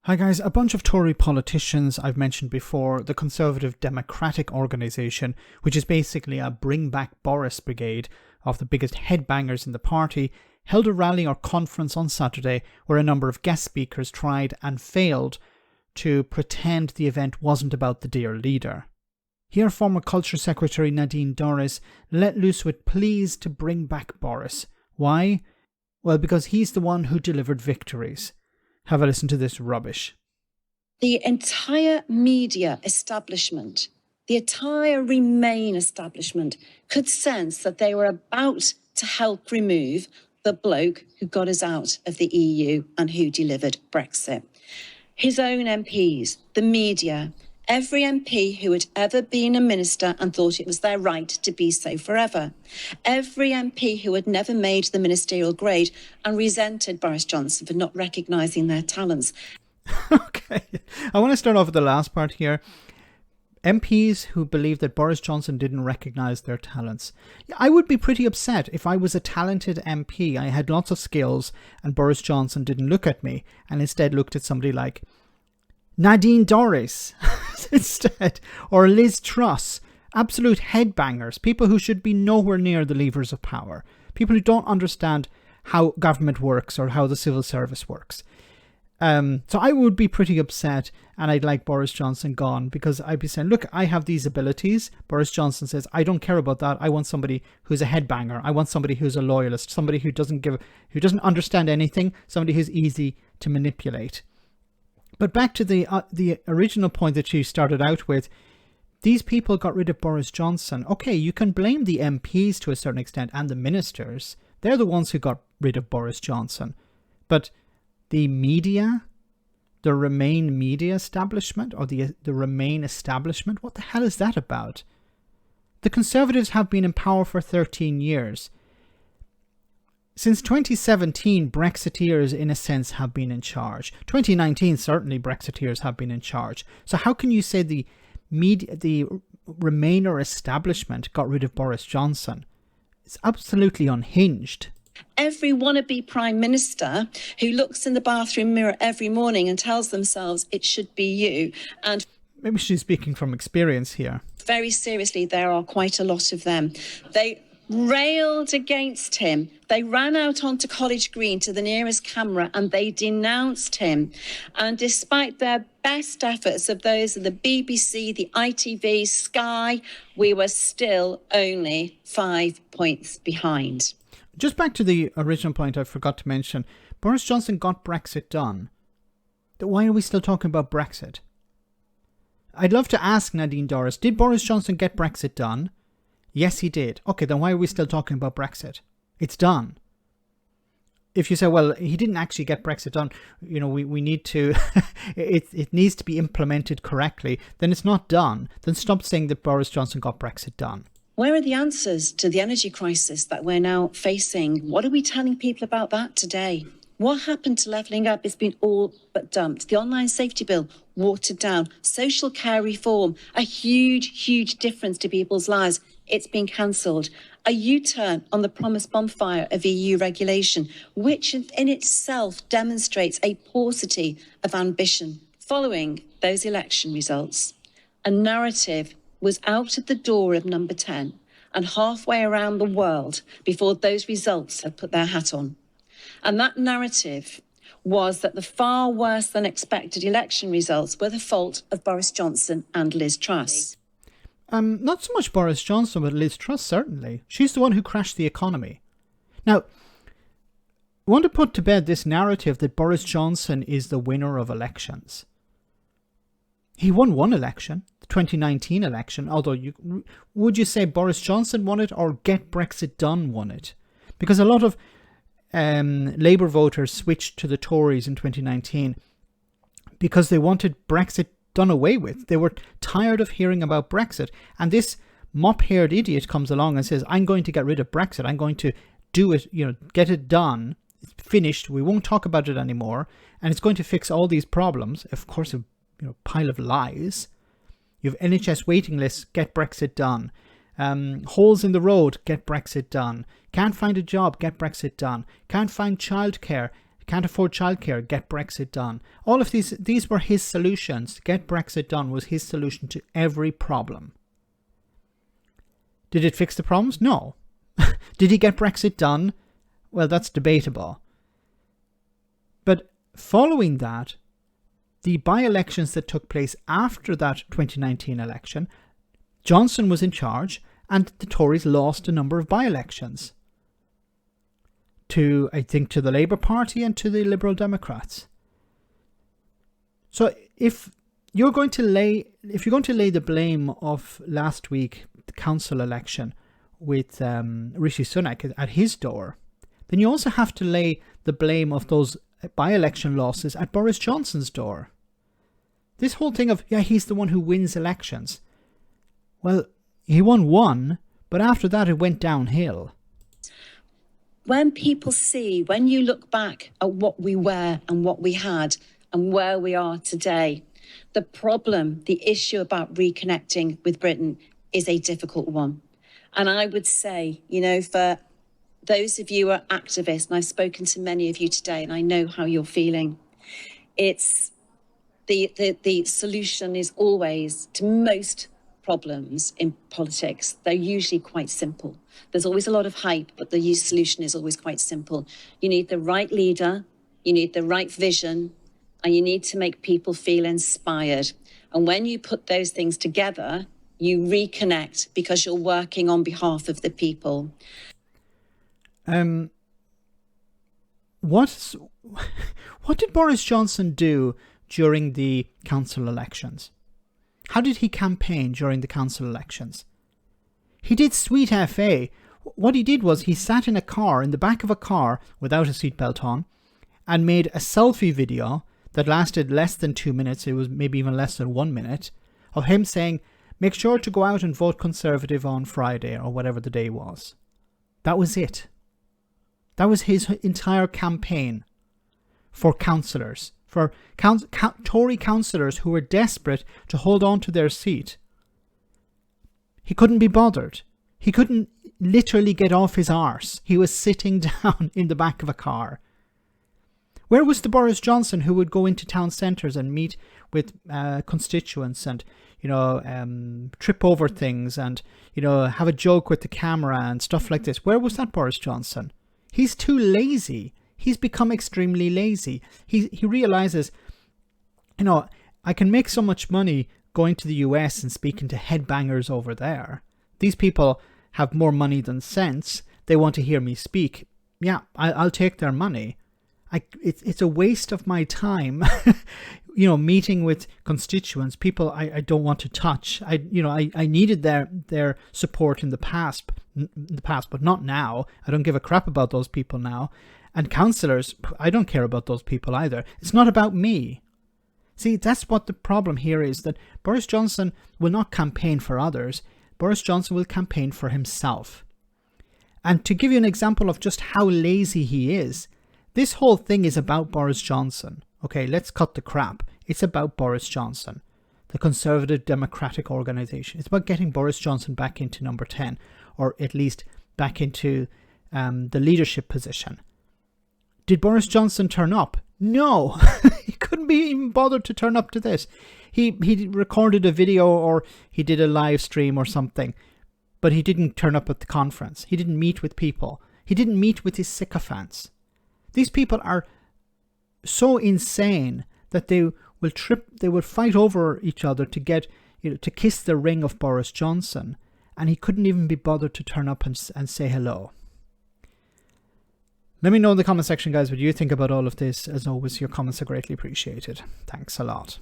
Hi guys, a bunch of Tory politicians I've mentioned before, the Conservative Democratic Organisation, which is basically a bring back Boris brigade of the biggest headbangers in the party, held a rally or conference on Saturday where a number of guest speakers tried and failed to pretend the event wasn't about the dear leader. Here former Culture Secretary Nadine Dorries let loose with pleas to bring back Boris. Why? Well, because he's the one who delivered victories. Have a listen to this rubbish. The entire media establishment, the entire Remain establishment could sense that they were about to help remove the bloke who got us out of the EU and who delivered Brexit. His own MPs, the media, every MP who had ever been a minister and thought it was their right to be so forever. Every MP who had never made the ministerial grade and resented Boris Johnson for not recognising their talents. Okay, I want to start off with the last part here. MPs who believe that Boris Johnson didn't recognise their talents. I would be pretty upset if I was a talented MP, I had lots of skills, and Boris Johnson didn't look at me and instead looked at somebody like Nadine Dorries instead, or Liz Truss, absolute headbangers, people who should be nowhere near the levers of power, people who don't understand how government works or how the civil service works. So I would be pretty upset and I'd like Boris Johnson gone, because I'd be saying, look, I have these abilities. Boris Johnson says, I don't care about that. I want somebody who's a headbanger. I want somebody who's a loyalist, somebody who doesn't understand anything, somebody who's easy to manipulate. But back to the original point that you started out with, these people got rid of Boris Johnson. Okay, you can blame the MPs to a certain extent and the ministers. They're the ones who got rid of Boris Johnson. But the media, the Remain media establishment, or the Remain establishment, what the hell is that about? The Conservatives have been in power for 13 years. Since 2017, Brexiteers, in a sense, have been in charge. 2019, certainly, Brexiteers have been in charge. So how can you say the Remainer establishment got rid of Boris Johnson? It's absolutely unhinged. Every wannabe prime minister who looks in the bathroom mirror every morning and tells themselves it should be you, and maybe she's speaking from experience here. Very seriously, there are quite a lot of them. They railed against him. They ran out onto College Green to the nearest camera and they denounced him. And despite their best efforts of those of the BBC, the ITV, Sky, we were still only 5 points behind. Just back to the original point I forgot to mention. Boris Johnson got Brexit done. Why are we still talking about Brexit? I'd love to ask Nadine Dorries, did Boris Johnson get Brexit done? Yes, he did. Okay, then why are we still talking about Brexit? It's done. If you say, well, he didn't actually get Brexit done, you know, we need to, it needs to be implemented correctly, then it's not done. Then stop saying that Boris Johnson got Brexit done. Where are the answers to the energy crisis that we're now facing? What are we telling people about that today? What happened to levelling up? It's been all but dumped. The online safety bill, watered down. Social care reform, a huge, huge difference to people's lives. It's been cancelled. A U-turn on the promised bonfire of EU regulation, which in itself demonstrates a paucity of ambition. Following those election results, a narrative was out at the door of number 10 and halfway around the world before those results had put their hat on. And that narrative was that the far worse than expected election results were the fault of Boris Johnson and Liz Truss. Not so much Boris Johnson, but Liz Truss, certainly. She's the one who crashed the economy. Now, I want to put to bed this narrative that Boris Johnson is the winner of elections. He won one election, the 2019 election, although would you say Boris Johnson won it or Get Brexit Done won it? Because a lot of Labour voters switched to the Tories in 2019 because they wanted Brexit done away with. They were tired of hearing about Brexit. And this mop-haired idiot comes along and says, I'm going to get rid of Brexit. I'm going to do it, get it done. It's finished. We won't talk about it anymore. And it's going to fix all these problems. Of course, a pile of lies. You have NHS waiting lists, get Brexit done. Holes in the road, get Brexit done. Can't find a job, get Brexit done. Can't find childcare, Can't afford childcare, get Brexit done. All of these were his solutions. Get Brexit done was his solution to every problem. Did it fix the problems? No. Did he get Brexit done? Well, that's debatable. But following that, the by-elections that took place after that 2019 election, Johnson was in charge and the Tories lost a number of by-elections to, I think, to the Labour Party and to the Liberal Democrats. So if you're going to lay the blame of last week, the council election, with Rishi Sunak at his door, then you also have to lay the blame of those by-election losses at Boris Johnson's door. This whole thing of, yeah, he's the one who wins elections. Well, he won one, but after that it went downhill. When people see, when you look back at what we were and what we had and where we are today, the problem, the issue about reconnecting with Britain is a difficult one. And I would say, you know, for those of you who are activists, and I've spoken to many of you today, and I know how you're feeling, it's the solution is always, to most problems in politics, they're usually quite simple. There's always a lot of hype, but the solution is always quite simple. You need the right leader, you need the right vision, and you need to make people feel inspired. And when you put those things together, you reconnect because you're working on behalf of the people. What did Boris Johnson do during the council elections? How did he campaign during the council elections? He did sweet FA. What he did was he sat in a car, in the back of a car, without a seatbelt on, and made a selfie video that lasted less than 2 minutes. It was maybe even less than 1 minute, of him saying, make sure to go out and vote Conservative on Friday, or whatever the day was. That was it. That was his entire campaign for councillors, for Tory councillors who were desperate to hold on to their seat. He couldn't be bothered. He couldn't literally get off his arse. He was sitting down in the back of a car. Where was the Boris Johnson who would go into town centres and meet with constituents and, you know, trip over things and, you know, have a joke with the camera and stuff like this? Where was that Boris Johnson? He's too lazy. He's become extremely lazy. He realizes, you know, I can make so much money going to the US and speaking to headbangers over there. These people have more money than sense. They want to hear me speak. Yeah, I'll take their money. It's a waste of my time, you know, meeting with constituents, people I don't want to touch. I needed their support in the past, but not now. I don't give a crap about those people now. And councillors, I don't care about those people either. It's not about me. See, that's what the problem here is, that Boris Johnson will not campaign for others. Boris Johnson will campaign for himself. And to give you an example of just how lazy he is, this whole thing is about Boris Johnson. Okay, let's cut the crap. It's about Boris Johnson, the Conservative Democratic Organisation. It's about getting Boris Johnson back into number 10, or at least back into the leadership position. Did Boris Johnson turn up? No, he couldn't be even bothered to turn up to this. He recorded a video or he did a live stream or something, but he didn't turn up at the conference. He didn't meet with people. He didn't meet with his sycophants. These people are so insane that they will fight over each other to get, you know, to kiss the ring of Boris Johnson, and he couldn't even be bothered to turn up and say hello. Let me know in the comment section, guys, what you think about all of this. As always, your comments are greatly appreciated. Thanks a lot.